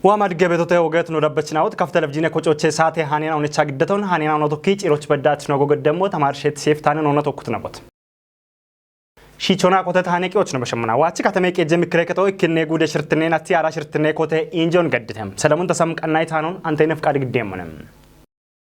وامد جبهته وجهت نوربتش ناوت كفت تلفزيون كوتشو ساعة هانينا ونتشاق دتون هانينا ونتوكيج إيروش بدات نوجو قدامه تمارشت سيف تاني نونتوكت نبض شيء كوتة هاني كيوتش نبشمنا واتش كتميك إجمع كريكتو كنّي جودة شرطني نتي على شرطني كوتة إنجون قدتهم سلامون تسمك النايت هانون أنتين في كارك ديمونم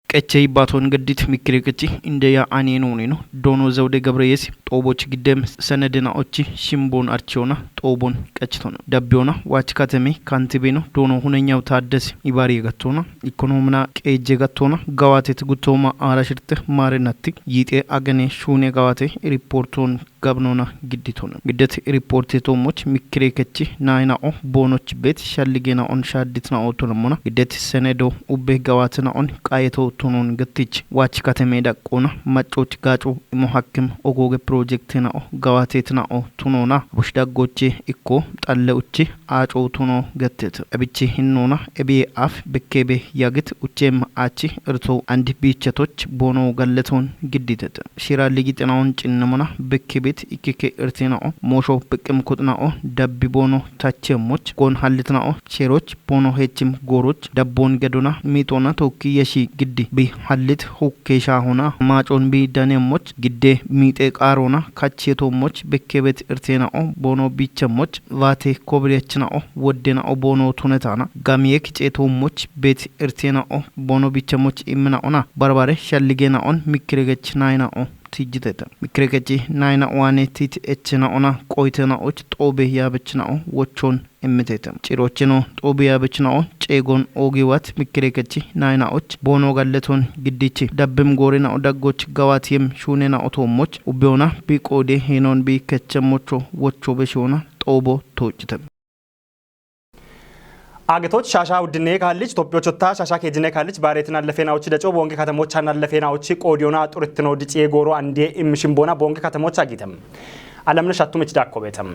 كأشي باتون قديت مكريكتي إنديا عنينونينو دونو زودة قبريس طوبوش قدام سندنا أوتشي شيمبون أرشونا طوبون كأشتون دبيونا واتش كتمي كانتبينو دونو هنيا وتعدس إباري قطونا إكونومنا كأجي قطونا قواتي تقطوما على شرطة مارناتي يتي أغني شوني قواتي ريبورتون قبنونا قديتونا قدت ريبورتي توموش مكريكتي ناينا أو بونوش بيت شالجينا أون شادتنا أو تلمونا قدت سندو وبه قواتنا أون كايتو تونون قتيج واتش كتميدا كونا ماتشوش قاچو محكم أوغوغ بروجيكتنا أو قواتيتنا أو تونونا بشدا قوچي إكو تالوچي آچو تونو قتيت أبيچي هنونا أبي آف بكيبه ياغت وچيم آچي ارتو اندي بيچتوچ بونو غلتون قديتت شيرا لغيتنا أون چنمونا بكيبه إكيكي ارتينا موشو بكم كتنا دبي بونو تاچموچ كون حالتنا شيروچ بونو هيچم غوروچ دبون گدونا ميتونا توكي يشي گدي بي حالت هوكيشا هنا ماچون بي دانيموچ گدي ميتيك آرونا كاچيتوموچ بكيبت ارتينا بونو بيچموچ واتي كوبريچنا ودينا بونو تونتانا گاميك چيتوموچ بيت ارتينا بونو بيچموچ إمنا برباره شالگينا ميكريگچ ناينا تيجتتا مكركتي ناينا واني تيت اتشنا قويتنا طوبه يابچنا وچون امتيتا چيروچنو طوبه يابچنا چيغون اوغيوات مكركتي ناينا بونو غلتون گديچي دبم غورينا دغوچ غواتيم شونينا اوتوموچ وبيونا بيقودي هينون بي كچموچو وچو بشونا طوبو توچتا አገቶች ሻሻ ውድኔ ካልጅ ቶፒዮችታ ሻሻ ከጅኔ ካልጅ ባሬትና ለፌናዎች ደጮ ቦንጌ ከተሞች አና ለፌናዎች ቆዲዮና ጡርትኖ ድጪ ጎሮ አንዴ ኢምሽምቦና ቦንጌ ከተሞች አጊተም አለምነሽ አቱምች ዳኮቤተም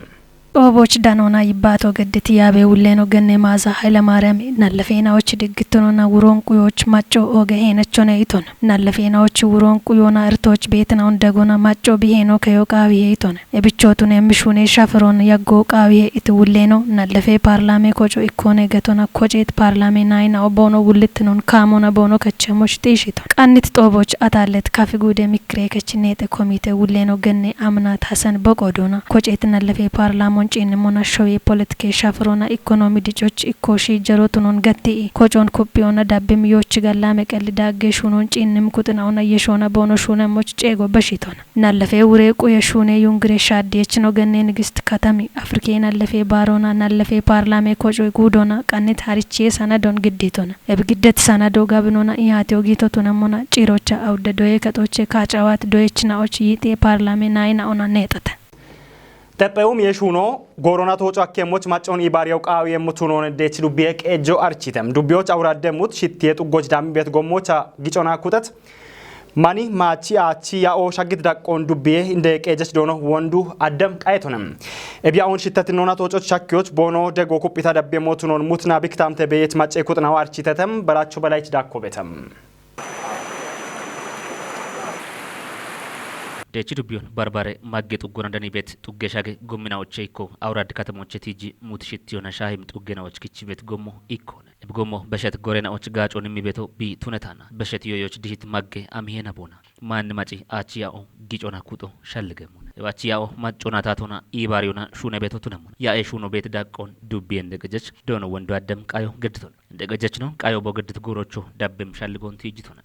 ኦቦች ዳኖና ይባቶ ገድት ያቤ ውሌኖ ገኔ ማዛ ኃይለ ማርያም ናለፌናዎች ድግትኖና ውሮንቁዮች ማጮ ኦገ ሄነቾነ ይቶን ናለፌናዎች ውሮንቁዮና እርቶች ቤትናው እንደጎና ማጮ ቢሄኖ ከዮቃዊ ይቶን የብቾቱን የምሹኔ ሻፈሮን ያጎቃዊ ኢት ውሌኖ ናለፌ ፓርላሜ ኮጮ ኢኮኔ ገቶና ኮጬት ፓርላሜ ናይና ኦቦኖ ውልትኖን ካሞና ቦኖ ከቸሞች ጢሽቶ ቃኒት ጦቦች አታለት ካፊጉደ ሚክሬ ከችኔተ ኮሚቴ ውሌኖ ገኔ አምናት ሐሰን በቆዶና ኮጬት ናለፌ ፓርላሜ ጭንሞና ሾይ ፖለቲካ ሻፍሮና ኢኮኖሚ ዲጮች ኢኮሺ ጀሮቱኖን ገቲ ኮጆን ኮፒዮና ዳብም ዮች ጋላ መቀል ዳገሹኖን ጭንም ኩጥናውና የሾና ቦኖ ሹነሞች ጨጎ በሽቶና ናለፌ ውሬቁ የሹኔ ዩንግሬ ሻዲየች ነው ገኔ ንግስት ከተሚ አፍሪካና ናለፌ ባሮና ናለፌ ፓርላሜ ኮጆ ጉዶና ቀንት ሀሪቼ ሰነዶን ግዲቶና እብግደት ሰነዶ ጋብኖና ኢሃቴው ጊቶቱናሞና ጭሮቻ አውደ ዶዬ ከጦቼ ካጫዋት ዶዬችናዎች ይጤ ፓርላሜ ናይናውና ነጠተ ተጠውም የሹኖ ጎሮና ተወጫ ከሞች ማጮን ይባሪያው ቃው የምቱኖን ደች ዱቢየቅ እጆ አርቺተም ዱቢዮች አውራደሙት ሽቴ ጡጎች ዳም ቤት ጎሞች ግጮና ኩተት ማኒ ማቺ አቺ ያኦ ሻግት ዳቆን ዱቢየ እንደ ቀጀች ዶኖ ወንዱ አደም ቃይቶንም እቢያውን ሽተትኖና ተወጮች ሻኪዎች ቦኖ ደጎ ኩፒታ ዳበሞቱኖን ሙትና ቢክታም ተበየት ማጨ ኩጥናው አርቺተተም በራቸው በላይች ዳኮ ቤተም ደቺ ዱቢዮን ባርባሬ ማገጡ ጎናንደኒ ቤት ጡገሻገ ጎሚናዎች ኢኮ አውራድ ከተሞች ቲጂ ሙትሽት ዮና ሻሂም ጡገናዎች ክቺ ቤት ጎሞ ኢኮነ እብጎሞ በሸት ጎሬናዎች ጋጮን የሚቤቶ ቢ ቱነታና በሸት ዮዮች ዲሂት ማገ አምሄና ቦና ማን ማጪ አቺያኦ ጊጮና ኩጦ ሸልገሙና አቺያኦ ማጮና ታቶና ኢባሪዮና ሹነ ቤቶ ቱነሙና ያኤ ሹኖ ቤት ዳቆን ዱቢ እንደገጀች ዶኖ ወንዱ አደም ቃዮ ገድቶን እንደገጀች ነው ቃዮ በገድት ጎሮቾ ዳብም ሸልጎን ትይጅቶና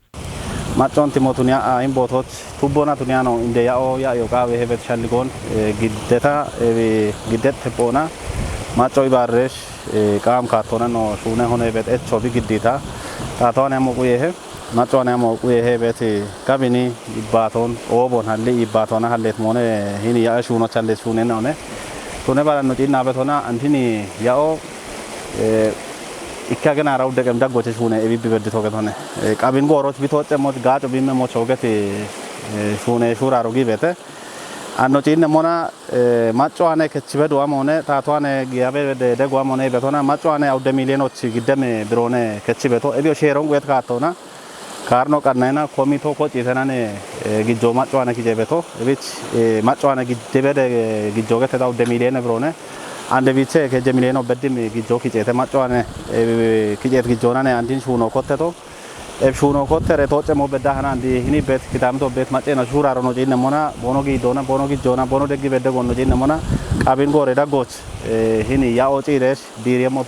ማጮን ቲሞቱኒያ ኢምቦቶት ቱቦና ቱኒያ ነው እንደ ያኦ ያዮቃ በሄበት ሸልጎን ግደታ ግደት ተፖና ማጮ ይባረሽ ቃም ካቶና ነው ሹነ ሆነ ቤት እቾ ቢግዲታ ታቶና ያሞቁ ይሄ ማጮና ያሞቁ ይሄ ቤት ካቢኒ ይባቶን ኦቦን ሀሊ ይባቶና ሀሌት ሞነ ሂኒ ያ ሹኖ ቻለ ሹነ ነው ቱነ ባላኖ ጪና ቤቶና አንቲኒ ያኦ ኢካገና አራው ደቀም ዳጎች ሹነ ኤቢቢ በድቶ ከተሆነ ቃቢን ጎሮች ቢተወጨሞት ጋጮ ቢመሞች ወገት ሹነ ሹራ አሮጊ ቤተ አኖ ጪነ ሞና ማጮዋነ ከችበዱ አሞነ ታቷነ ያበ ደጓ ሞነ ቤቶና ማጮዋነ አውደ ሚሊዮኖች ግደም ብሮነ ከችበቶ ኤቢዮ ሼሮን ጎት ካቶና ካርኖ ቀናይና ኮሚቶ ኮጭ ተናነ ግጆ ማጮዋነ ኪጀበቶ ኤቢች ማጮዋነ ግደበደ ግጆ ገተ አውደ ሚሊዮን ብሮነ አንደ ቢቼ ከጀሚሌ ነው በድም ግጆ ኪጨተ ማጫዋነ ኪጨት ግጆናነ አንዲን ሹኖ ኮተቶ ኤብሹኖ ኮተረ ተወጨሞ በዳህና እንዲ ህኒ ቤት ኪታምቶ ቤት ማጨና ሹራሮ ነው ጂነ ሞና ቦኖጊ ዶና ቦኖጊ ጆና ቦኖ ደግ በደጎ ነው ጂነ ሞና ቃቢን ጎሬ ዳጎች ህኒ ያኦጪ ደስ ዲሪየሞቱ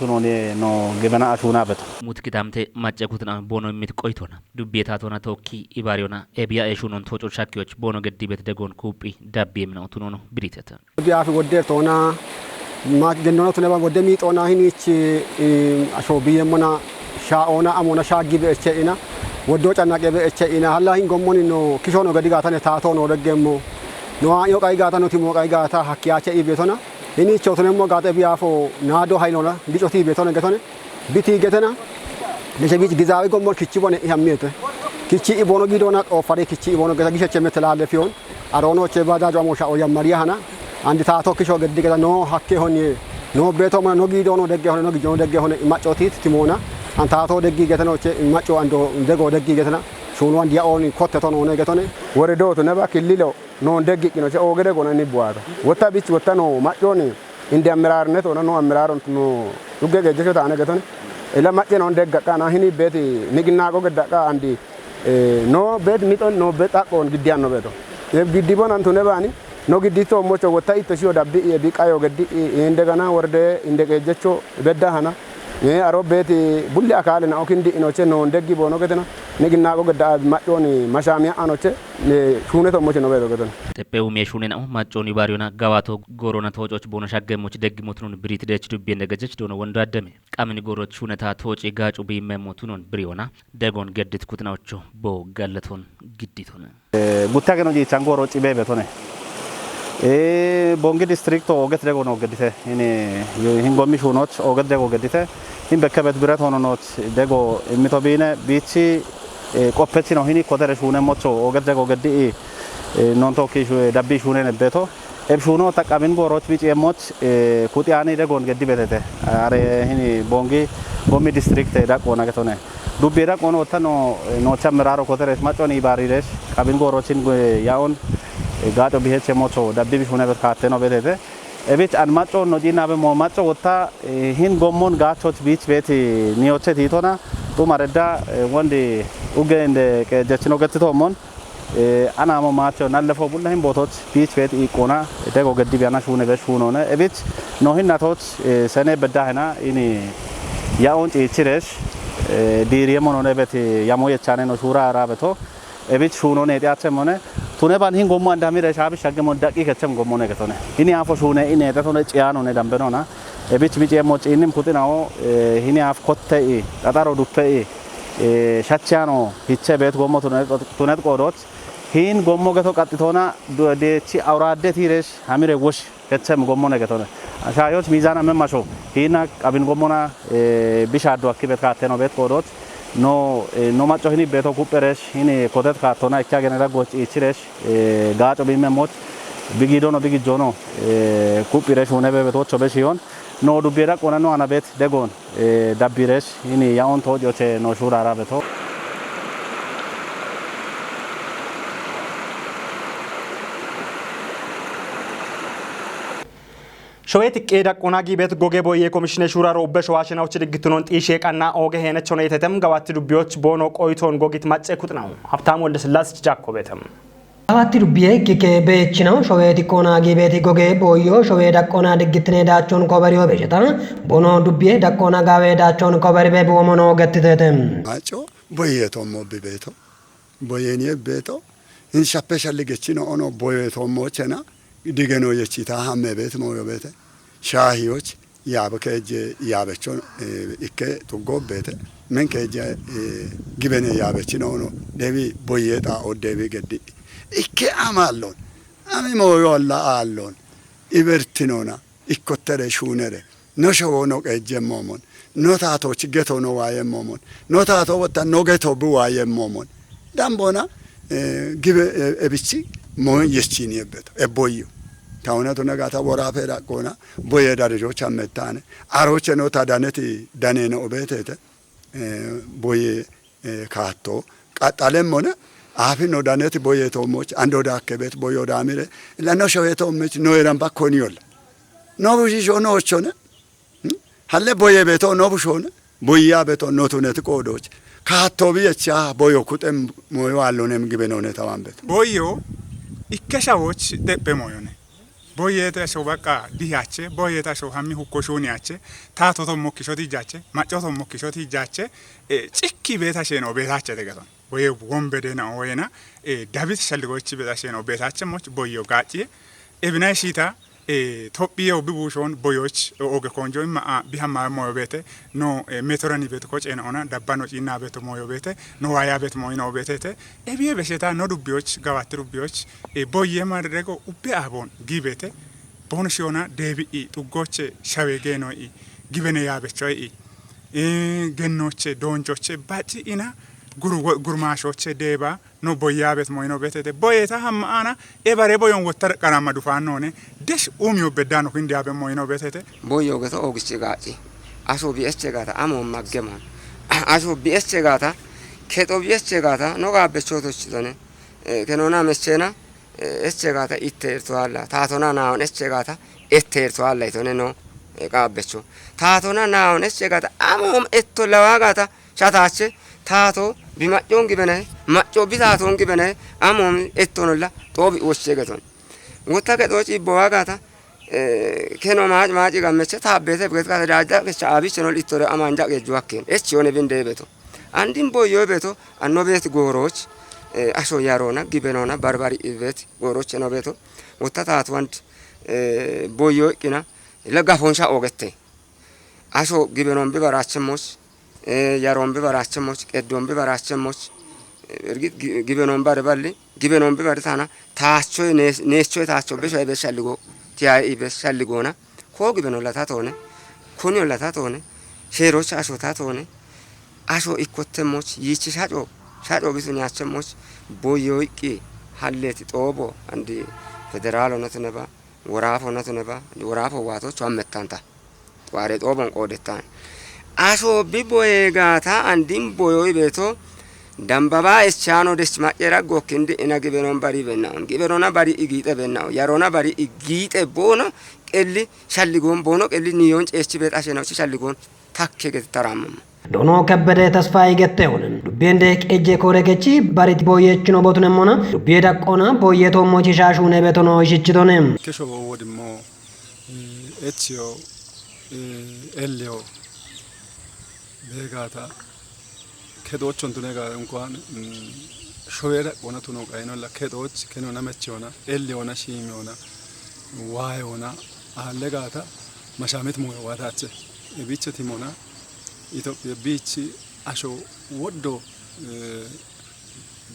ነው ገበና አሹና በት ሙት ኪታምቴ ማጨኩትና ቦኖ የሚት ቆይቶና ዱቤታቶና ቶኪ ኢባሪዮና ኤቢያ ኤሹኖን ቶጮ ሻኪዎች ቦኖ ገዲ ቤት ደጎን ኩጲ ዳቤም ነው ቱኖ ነው ብሪተተ ቢያፍ ወደርቶና ማት ገኖና ቱነባ ወደሚ ጦና ህኒች አሾቢየሞና ሻኦና አሞና ሻጊ በእቸኢና ወዶ ጫናቀ በእቸኢና ሀላሂን ጎሞኒ ነው ኪሾኖ ገዲ ጋታነ ታቶ ነው ደገሞ ነው አዮ ቃይ ጋታ ነው ቲሞ ቃይ ጋታ ሀኪያቸ ኢቤቶና እኒ ቾቶነሞ ጋተ ቢያፎ ናዶ ሃይሎና ዲጮቲ ቤቶና ገቶነ ቢቲ ገተና ለሸቢጭ ግዛዊ ጎሞ ኪቺ ቦነ ያሚየተ ኪቺ ኢቦኖ ጊዶና ኦፋሬ ኪቺ ኢቦኖ ገታ ጊሸቸ መተላለፊዮን አሮኖቼ ባዳጆ አሞሻ ኦያ ማሪያና አንድ ታቶ ኪሾ ገዲ ገታ ነው ሀኬ ሆኒ ነው ቤቶማ ነው ጊዶኖ ደገ ሆነ ነው ጊዶኖ ደገ ሆነ ማጮቲት ቲሞና አንታቶ ደጊ ገተኖቼ ማጮ አንዶ እንደጎ ደጊ ገተና ሹኑ አንዲያ ኦን ኮተቶ ነው ነገቶነ ወረዶቱ ነባ ክልሎ ነው ደጊ ነው ኦ ገደ ጎነ ኒቧታ ወታ ቢች ወታ ነው ማጮኒ እንደ አመራርነት ሆነ ነው አመራሩን ነው ዱገ ገጀቶ ታነ ገቶነ እላ ማጨ ነው እንደጋቃ ና ህኒ ቤት ንግናቆ ገዳቃ አንዲ ነው ቤት ሚጦን ነው በጣቆን ግዲያን ነው ቤቶ ግዲቦን አንቱ ነባኒ ነው ግዲቶ ሞቾ ወታ ኢተሽዮ ዳቢ ቢቃዮ ገዲ እንደገና ወርደ እንደገጀቾ በዳሃና አሮ ቤት ቡሊ አካልና ኦኪንዲ ኢኖቼ ነው እንደጊ ቦኖ ገተና ንግናቆ ገዳ ማጮኒ ማሻሚያ አኖቼ ሹነቶ ሞቼ ነው ቤቶ ገተና ተፔው ሜሹኔ ነው ማጮኒ ባሪዮና ጋባቶ ጎሮና ተወጮች ቦኖ ሻገሞች ደግ ሞቱን ብሪት ደች ዱቤ እንደገጀች ዶኖ ወንዶ አደሜ ቃምን ጎሮች ሹነታ ተወጪ ጋጩ ቢመሞቱን ብሪዮና ደጎን ገድት ኩትናዎቹ ቦ ጋለቶን ግዲቶን ጉታገ ነው ጂቻን ጎሮ ጪቤ ቤቶነ ቦንጊ ዲስትሪክት ኦገት ደጎ ነው ገዲተ እኔ ሂንጎሚ ሹኖች ኦገት ደጎ ገዲተ ሂን በከበት ብረት ሆኖ ነው ደጎ ሚቶቢነ ቢቺ ቆፐቺ ነው ሂኒ ኮተረ ሹነ ሞቾ ኦገት ደጎ ገዲ ኖንቶ ኪሹ ዳቢ ሹነ ነቤቶ ኤብሹኖ ተቃቢን ጎሮች ቢጭ የሞች ኩቲያኔ ደጎን ገዲ በተተ አሬ ሂኒ ቦንጊ ቦሚ ዲስትሪክት ዳቆ ነገቶነ ዱቤ ዳቆ ነው ተኖ ኖቻ መራሮ ኮተረ ማጮኒ ባሪሬሽ ቃቢን ጎሮችን ያውን ጋጦ ቢሄች ሞቾ ዳቢ ቢሹነ በካቴ ነው በተተ እቤት አንማጮ ነው ጂና በሞማጮ ወታ ሂን ጎሞን ጋቾች ቢች ቤት ኒዮቼ ቲቶና ጡማረዳ ወንዲ ኡገ እንደ ከጀችኖ ገትቶ ሞን አናሞ ማቾ ናለፎ ቡላሂን ቦቶች ቢች ቤት ኢቆና ደጎ ገዲ ቢያና ሹነ በሹኖነ እቤት ነው ሂናቶች ሰኔ በዳህና ኢኒ ያውን ጪችሬሽ ዲሪየሞ ነው ነበት ያሞ የቻኔ ነው ሹራ አራበቶ እቤት ሹኖነ ያቻም ሆነ ቱነባን ሂን ጎሞ አንዳሚረ ሻብ ሻገሞ ዳቂ ከቸም ጎሞ ነገቶነ ኢኒ አፎ ሹነ ኢኒ ተቶነ ጪያኖ ነው ዳምበኖና እቤት ቢጭ ሞጭ ኢኒም ኩቲናው ሂኒ አፍ ኮተኢ ጣጣሮ ዱፈኢ ሻቻኖ ሂቸ ቤት ጎሞ ቱነት ቆዶት ሂን ጎሞ ገቶ ቀጥቶና ዴቺ አውራደ ቲሬሽ አሚረ ወሽ ከቸም ጎሞ ነገቶነ ሻዮች ሚዛና መማሾ ሂና ቀቢን ጎሞና ቢሻዶ አክቤት ካቴ ነው ቤት ቆዶት no macho hini beto kuperesh hini kotet katona ikya genera goch ichiresh gacho bimemot bigido no bigijono kupiresh unebe beto chobeshion no dubira kona no anabet degon dabiresh hini yaon tojoche no shurara beto ሾየት ቄዳ ቆናጊ ቤት ጎጌ ቦዬ ኮሚሽነ ሹራሮ በሸዋሽናዎች ድግትኖን ጢሼ ቀና ኦገ ሄነቾ ነው የተተም ጋዋት ዱቢዎች ቦኖ ቆይቶን ጎጊት ማጨኩት ነው ሀብታም ወልደ ስላስ ጃኮ ቤተም ጋዋት ዱቢዬ ኪኬ ቤችናው ሾየት ቆናጊ ቤት ጎጌ ቦዮ ሾየ ዳቆና ድግትኔ ዳቾን ኮበሪዮ በጀታ ቦኖ ዱቢዬ ዳቆና ጋዌ ዳቾን ኮበሪ ቤ ቦሞኖ ገትተተም አጮ ቦየቶ ሞቢቤቶ ቦየኔ ቤቶ ኢንሻፔሻል ገቺኖ ኦኖ ቦየቶ ሞቸና ዲገኖ የቺታ ሀመ ቤት ሞዮ ቤት ሻሂዎች ያበከጀ ያበቾን እከ ቱጎ ቤት ምን ከጀ ግበነ ያበች ነው ነው ደቢ ቦየጣ ኦደቢ ገዲ እከ አማሎን አሚ ሞዮ አላ አሎን ኢበርቲኖና ኢኮተረ ሹነረ ኖሾ ነው ከጀ ሞሞን ኖታቶች ገቶ ነው ዋየ ሞሞን ኖታቶ ወጣ ነው ገቶ ብዋየ ሞሞን ዳምቦና ግበ እብቺ ሞን የቺኒ ቤት እቦዩ ታውናቱ ነጋታ ወራፈ ዳቆና ቦየ ዳርጆች አመታነ አሮቸ ነው ታዳነት ዳኔ ነው ቤተተ ቦየ ካቶ ቃጣለም ሆነ አፊ ነው ዳነት ቦየ ቶሞች አንዶ ዳከ ቤት ቦዮ ዳሚረ ለነው ሸዌቶምች ነው የራምባ ኮኒዮል nobushi no ochone halle boye beto nobushone boya beto notunet qodoch kaatobi echa boyo kutem moyo allonem gibenone tawambet boyo ikkeshawoch deppe moyone boyete so baka dihache boyeta so hammi hukoshoni ache tato to mokkishoti jache machoto mokkishoti jache cikki beta sheno betache degaton boye wombede na oyena david shalgochi beta sheno betache moch boyo gachi ebina shita Tophiya bibushon boyoch oge konjo ma bihamma moyobete no metorani bet coach en ona dabbano ina bet moyobete no waya bet moyno betete ebiye besheta no dubioch gawatru bioch boye marrego ubbe abon gibete bonshona debi I tugoche shawege no I gibene yabe choi gennoche donjoche bati ina gurmashoche deba no boyabet moyno betete boyeta hamma ana ebare boyon wotar karama dufanone des umyo bedano hindi abe moyno betete boyo gato ogiche gachi aso bi esche gata amo maggemon aso bi esche gata keto bi esche gata no gabe choto chidone kenona meschena esche gata itterto alla tatona naon esche gata etterto alla itone no gabecho tatona naon esche gata amo etto lawagata chatache tato bimaccion gibene maccio bitaton gibene amom ettonolla tobi oshegaton wota ke doci boagata keno maaji gameche tabbete bgeta daja ke chaabi chenol ittore amanja ke juakken echone binde beto andin boyo beto annobet goroch aso yarona gibenona barbari ibet goroch no beto wota tatwant boyo kina laga fonsha ogette aso gibenon be barachemos yarombe barachemos edombe barachemos ergit gibenon bare balli gibenon be baritana taacho necho taacho be shoy be shalligo tiya ibe shalligona ko gibenon la tatone kunyo la tatone shero chaso tatone aso ikottemos yichi shajo bisuni achemos boyo iki halleti tobo andi federal onatneba warafo onatneba warafo wato chamettanta ware tobon qodetan aso biboye gata andin boyo beto dambaba eschano des macera gokindi ina gibenon bari benna giberona bari igite benna yarona bari igite bono kelli shalligon bono kelli niyon ceci bet aseno shalligon takke get taramam dono kabbede tasfay getteonen dubende eje koregechi barit boyechino botunemona dubeda qona boyeto mochi shashune betono shichitonem kesho wodimo etio elio Begata kedoch ontunega unquan shoera ona tuno kaino la kedoch kenona mechona eliona shimiona waiona allegata mashamit mo watache ebiche timona Ethiopia bichi asho woddo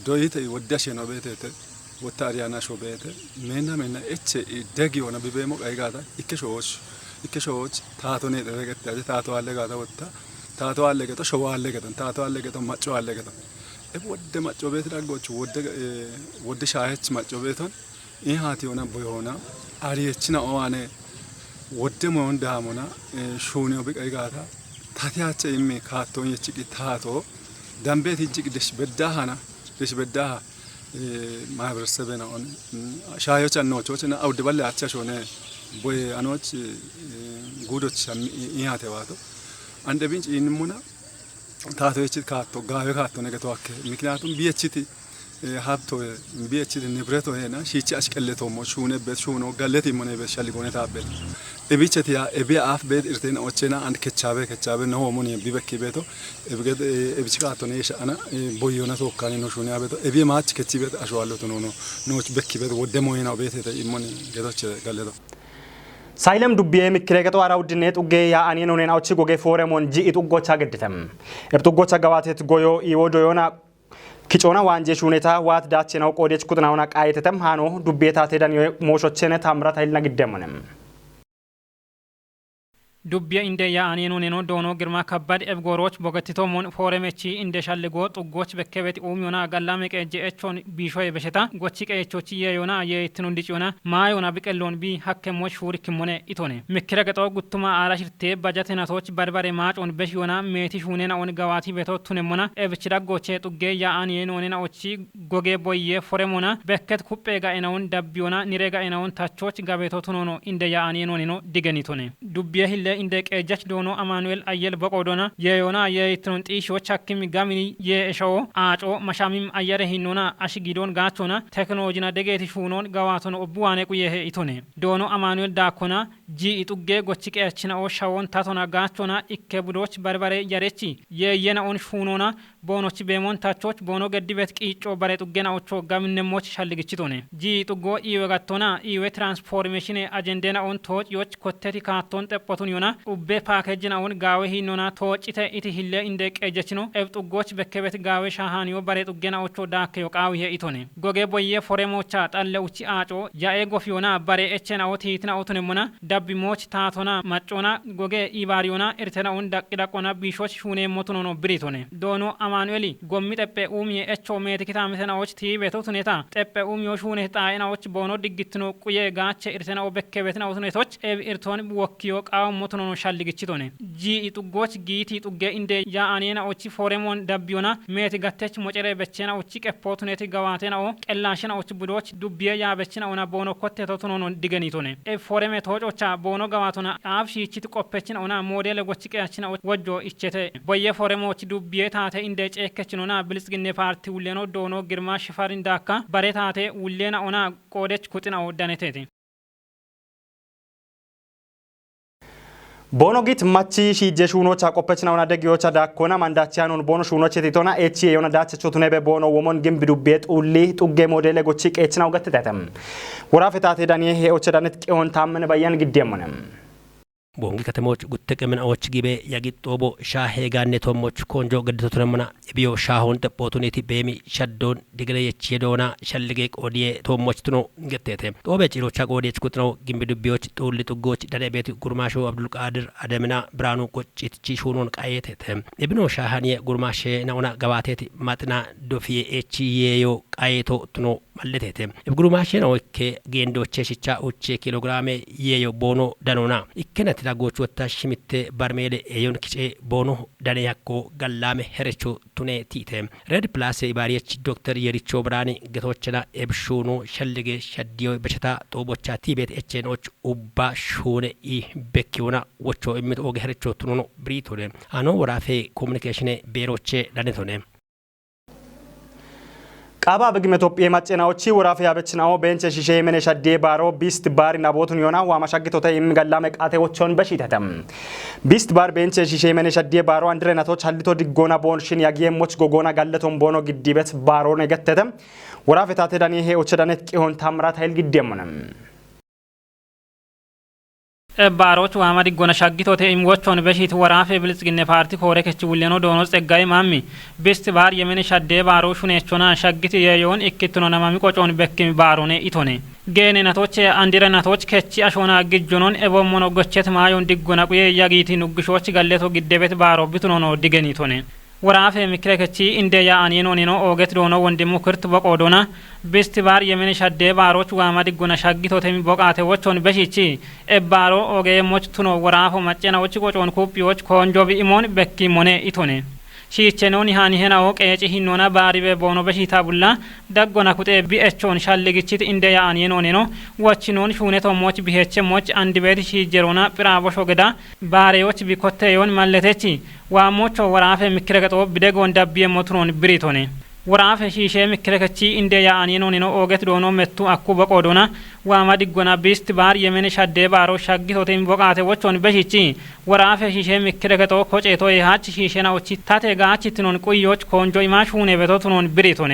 doite woddashe no betete wotariana sho bete mena eche degi ona bibemo kaigata ikkeshoch taatone degette taato allegata wotta tato allegeto showa allegeto tato allegeto macco allegeto wodde macco bet dagoch wodde shaahech macco beton hati ona boyona ariyechina oane wodde mo ndamona shunio bi qaygata tatiache imme katon yechiki tato dambet yechiki desbedahana ማህበረሰብና ኦን ሻዮች አንዎችና አውድ ባለ አቻሾነ ቦይ አኖች ጉዶች ያተዋቶ አንደ ቢንጭ ይንሙና ታቶች ካቶ ጋዌ ካቶ ነገቷክ ምክንያቱም ቢየችቲ ሀብቶ ቢየችቲ ንብረቶ ሄና ሺቺ አሽቀለቶ ሞ ሹነበት ሹኖ ጋለት ይሞነ በሻሊ ጎነታበት እቢቸት ያ እቢ አፍ ቤት እርቴና ኦቼና አንድ ከቻበ ነው ሞኒ ቢበኪ ቤቶ እብገድ እብችካቶ ነው የሻና ቦዮና ተወካኒ ነው ሹኒያ ቤቶ እቢ ማች ከቺ ቤት አሽዋለቶ ነው ኖች በኪ ቤት ወደሞይናው ቤት ይሞኒ ገዶች ጋለቶ ሳይለም ዱቢዬ ምክሬገቶ አራውድኔ ጡጌ ያ አኔ ነው ነናውቺ ጎጌ ፎረሞን ጂ ኢጡጎቻ ገድተም እብጡጎቻ ገባቴት ጎዮ ኢወዶዮና ኪጮና ዋንጄሽ ሁኔታ ዋት ዳቼ ነው ቆዴች ኩጥናውና ቃየተተም ሃኖ ዱቤታ ተዳን ሞሾቸነ ታምራት ኃይልና ግደመንም ዱቢያ እንደ ያአኔኖ ኔኖ ዶኖ ግርማ ከባድ ኤብጎሮች ቦገቲቶ ሞን ፎረመቺ እንደ ሻልጎ ጥጎች በከበት ኡሚዮና ጋላሜ ቀጀቾን ቢሾይ በሸታ ጎቺ ቀየቾች የዮና የይትኑ እንዲጮና ማዮና ቢቀሎን ቢ ሐከሞች ፉሪክ ሞነ ኢቶኔ ምክረ ገጦ ጉቱማ አላሽርቴ ባጃተናቶች በርበሬ ማጮን በሽዮና ሜቲ ሹኔና ኦን ጋዋቲ ቤቶ ቱነሞና ኤብችዳ ጎቼ ጥጌ ያአኔኖ ኔና ኦቺ ጎጌ ቦየ ፎረሞና በከት ኩጴ ጋኤናውን ዳቢዮና ኒሬ ጋኤናውን ታቾች ጋቤቶ ቱኖኖ እንደ ያአኔኖ ኔኖ ዲገኒቶኔ ዱቢያ ሂለ እንደ ቀጃች ዶኖ አማኑኤል አየል በቆዶና የዮና የይትኑን ጢሾች ሐኪም ጋሚኒ የእሾ አጮ መሻሚም አየረ ሂኖና አሽጊዶን ጋቾና ቴክኖሎጂና ደገቲ ሹኖን ጋዋቶን ኦቡዋኔ ቁየሄ ኢቶኔ ዶኖ አማኑኤል ዳኮና ጂ ኢጡጌ ጎቺቀያችና ኦሻውን ታቶና ጋቾና ኢከቡዶች በርበሬ ያሬቺ የየናውን ሹኖና ቦኖች ቤሞን ታቾች ቦኖ ገዲበት ቂጮ በሬ ጡጌና ኦቾ ጋሚነሞች ሻልግቺቶኔ ጂ ኢጡጎ ኢወጋቶና ኢዌ ትራንስፎርሜሽን አጀንዴና ኦን ቶጭዮች ኮቴቲ ካቶን ጠጶቱን ዮና ኡቤ ፓኬጅና ኦን ጋዌ ሂኖና ቶጭተ ኢቲ ሂለ እንደ ቀጀችኖ ኤብጡጎች በከበት ጋዌ ሻሃኒዮ በሬ ጡጌና ኦቾ ዳከዮ ቃዊሄ ኢቶኔ ጎጌ ቦየ ፎሬሞቻ ጣለውቺ አጮ ያኤ ጎፊዮና በሬ ኤቸና ኦቲትና ኦቱነሞና ዳቢሞች ታቶና ማጮና ጎጌ ኢባሪዮና ኤርተና ኦን ዳቅዳቆና ቢሾች ሹኔ ሞቱኖ ብሪቶኔ ዶኖ አማኑኤሊ ጎሚ ጠጴ ኡሚ ኤቾ ሜትኪታ መተናዎች ቲቤቶ ቱኔታ ጠጴ ኡሚዮ ሹኔ ጣይናዎች ቦኖ ድግትኖ ቁየ ጋቸ ኤርተና ኦበከበትና ኦቱኔቶች ኤብ ኤርቶን ወኪዮ ቃው ሞቱኖ ሻልግቺቶኔ ጂ ኢጡጎች ጊቲ ጡጌ እንደ ያአኔና ኦቺ ፎሬሞን ዳቢዮና ሜት ጋተች ሞጨሬ በቸና ኦቺ ቀፖቱኔቲ ጋዋቴና ኦ ቀላሽና ኦቺ ቡዶች ዱቢያ ያበችና ኦና ቦኖ ኮቴቶ ቱኖ ዲገኒቶኔ ኤ ፎሬሜ ቶጮቻ ቦኖ ጋዋቶና አፍ ሺቺት ቆፐችና ኦና ሞዴል ጎቺ ቀያችና ወጆ ኢቸተ ቦየ ፎሬሞች ዱቢያ ታተ እንደ ጨከችኖና ብልጽግኔ ፓርቲ ውሌኖ ዶኖ ግርማ ሽፋሪን ዳካ በሬታቴ ውሌና ኦና ቆደች ኩጥና ወዳነቴቴ ቦኖጊት ማቺ ሺጄ ሹኖች አቆፐችና ወና ደጊዮች ዳኮና ማንዳቻኑን ቦኖ ሹኖች ቲቶና ኤቺ የሆነ ዳቸቾ ቱኔ በቦኖ ወሞን ግም ቢዱቤት ኡሊ ጡጌ ሞዴል ጎቺ ቀችናው ገተተም ወራፈታቴ ዳኒ ሄኦች ዳነት ቂዮን ታመነ ባያን ግዴሙንም ቦንጊ ከተሞች ጉተቀምናዎች ጊቤ ያጊጦቦ ሻሄ ጋኔ ቶሞች ኮንጆ ገድቶቱነምና ቢዮ ሻሆን ጠጶቱኔቲ ቤሚ ሸዶን ዲግለየች የዶና ሸልጌ ቆዲዬ ቶሞች ቱኖ ገተተ ጦበ ጭሎቻ ቆዲየች ኩጥነው ግምቢዱቢዎች ጡል ጡጎች ደደቤት ጉርማሾ አብዱል ቃድር አደምና ብራኑ ቆጭት ቺሹኖን ቃየተተ ኢብኖ ሻሃኒየ ጉርማሼ ናውና ገባቴት ማጥና ዶፊዬ ኤቺዬዮ ቃየቶ ቱኖ ማለቴተ ኢብጉርማሼ ነው ጌንዶቼ ሽቻ ኡቼ ኪሎግራሜ የዮ ቦኖ ደኖና ኢከነት ዳጎች ወታሽ ሚቴ በርሜሌ ኤዮን ኪጬ ቦኖ ዳንያኮ ጋላሜ ሄረቾ ቱኔ ቲቴ ሬድ ፕላስ ኢባሪየች ዶክተር የሪቾ ብራኒ ገቶችና ኤብሹኑ ሸልጌ ሸዲዮ በሽታ ጦቦቻ ቲቤት ኤቼኖች ኡባ ሹኔ ኢ በኪውና ወቾ ኢሚት ኦገ ሄረቾ ቱኖ ብሪቶኔ አኖ ወራፌ ኮሙኒኬሽን ቤሮቼ ዳኔቶኔ ቃባ በግም ኢትዮጵያ ማጨናዎች ወራፍ ያበችናው ቤንቸ ሺሼ መነ ሸዴ ባሮ ቢስት ባር እና ቦቱን ዮና ዋማሻግቶታ የሚገላ መቃቴዎችን በሽተተም ቢስት ባር ቤንቸ ሺሼ መነ ሸዴ ባሮ አንድረናቶች ሀልቶ ዲጎና ቦንሽን ያጊየሞች ጎጎና ጋለቶን ቦኖ ግዲበት ባሮ ነገተተም ወራፍ ታተዳኒ ሄኦች ዳነት ቂሆን ታምራት ኃይል ግዴሙንም ባሮች ዋማዲ ጎና ሻግቶቴ ኢምጎቾን በሺት ወራፌ ብልጽግኔ ፓርቲ ኮሬከች ውሌኖ ዶኖ ጸጋይ ማሚ ቤስት ባር የመነ ሻዴ ባሮ ሹኔቾና ሻግት የዮን ኢክትኖ ነማሚ ቆጮን በክም ባሮኔ ኢቶኔ ገኔናቶች አንዲረናቶች ከቺ አሾና ግጆኖን ኤቦሞኖ ጎቸት ማዮን ዲጎና ቁየ ያጊቲ ንግሾች ጋሌቶ ግደበት ባሮ ቢትኖ ነው ዲገኒቶኔ ወራፌ ምክረከቺ እንደ ያአኔኖ ኔኖ ኦገት ዶኖ ወንድሙ ክርት በቆዶና ቤስት ባር የመነ ሻዴ ባሮች ዋማዲ ጎና ሻግቶቴም ቦቃቴዎችን በሺቺ ኤባሮ ኦገየሞች ቱኖ ወራፎ ማጨናዎች ቆጮን ኩፒዎች ኮንጆ ቢኢሞን በኪሞኔ ኢቶኔ ሺቸኖን ሃኒ ሄናው ቀጭ ሂኖና ባሪበ ቦኖ በሺታ ቡላ ዳጎና ኩጤ ቢኤቾን ሻልግቺት እንደ ያአኔኖ ኔኖ ወችኖን ሹኔቶሞች ቢሄቸሞች አንድ ቤት ሺጀሮና ጵራቦሾ ገዳ ባሬዎች ቢኮቴዮን ማለቴቺ ዋሞቾ ወራፌ ምክረገጦ ቢደጎን ዳቢየ ሞቱኖን ብሪቶኔ ወራፌ ሺሼ ምክረከቺ እንደ ያአኔኖ ኔኖ ኦገት ዶኖ መቱ አኩ በቆዶና ዋማዲ ጎና ቢስት ባር የመነ ሻዴ ባሮ ሻግቶቴም ቦቃቴዎችን በሺቺ ወራፌ ሺሼ ምክረገጦ ኮጬቶ ይሃች ሺሼናዎች ታቴጋች ትኖን ቁዮች ኮንጆ ኢማሽ ሁኔ በቶቱኖን ብሪቶኔ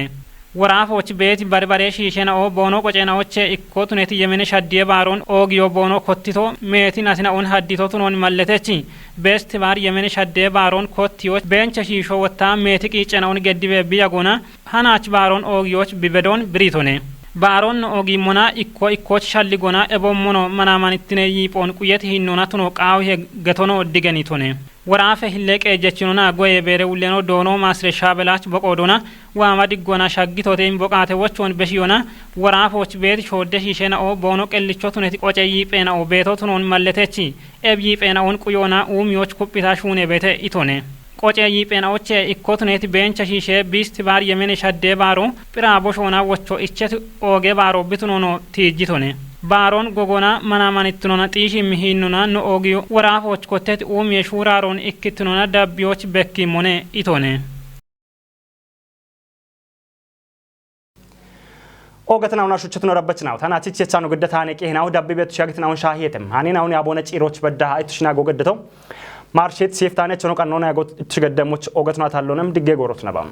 ወራፎች ቤት በርበሬ ሺሼናኦ ቦኖ ቆጬናዎች ኢኮቱኔት የመነ ሻዴ ባሮን ኦጊዮ ቦኖ ኮቲቶ ሜቲን አስናኡን ሀዲቶቱኖን ማለቴቺ ቤስት ባር የመነ ሻዴ ባሮን ኮቲዎች ቤንቸ ሺሾ ወታ ሜቲ ቂጨናውን ገዲበ ቢያጎና ሃናች ባሮን ኦጊዮች ቢበዶን ብሪቶኔ ባሮን ኦጊሞና ኢኮች ሻሊጎና ኤቦሞኖ መናማኒትኔ ይጶን ቁየት ሂኖና ቱኖ ቃው ገቶኖ ዲገኒቶኔ ወራፈ ሂለቀ ጀችኑና ጎየ ቤረ ውሌኖ ዶኖ ማስረሻ በላች በቆዶና ዋማ ዲጎና ሻጊቶቴም ቦቃቴ ወቾን በሽዮና ወራፎች ቤት ሾደ ሺሸና ኦ ቦኖ ቀልቾቱን እቲ ቆጨይ ጴናኦ ቤቶቱን መለተቺ ኤብይ ጴናውን ቁዮና ኡሚዮች ኩጲታ ሹኔ ቤተ ኢቶኔ ቆጨይ ጴናዎች ኢኮቱኔት ቤንቸ ሺሸ ቢስት ባር የመነ ሻደ ባሮ ጵራቦሾና ወቾ ኢቸት ኦጌ ባሮ ቢቱኖ ቲጂቶኔ ባሮን ጎጎና መናማኒትኖና ጢሽ የሚሂኑና ኖኦጊዮ ወራፎች ኮቴት የሹራሮን ኢክትኖና ዳቢዎች በኪሞኔ ኢቶኔ ኦገትናውና ሹችቱን ረበችናው ታናቺች የቻኑ ግደታ ነቂ ህናው ዳቢ ቤቱ ሻግትናውን ሻሂየተም ሃኒናውን ያቦነ ጪሮች በዳ አይቱሽና ጎገደተው ማርሼት ሴፍታኔ ቸኖ ቀኖና ያጎት ትገደሞች ኦገትናው ታሎንም ድጌ ጎሮት ነባም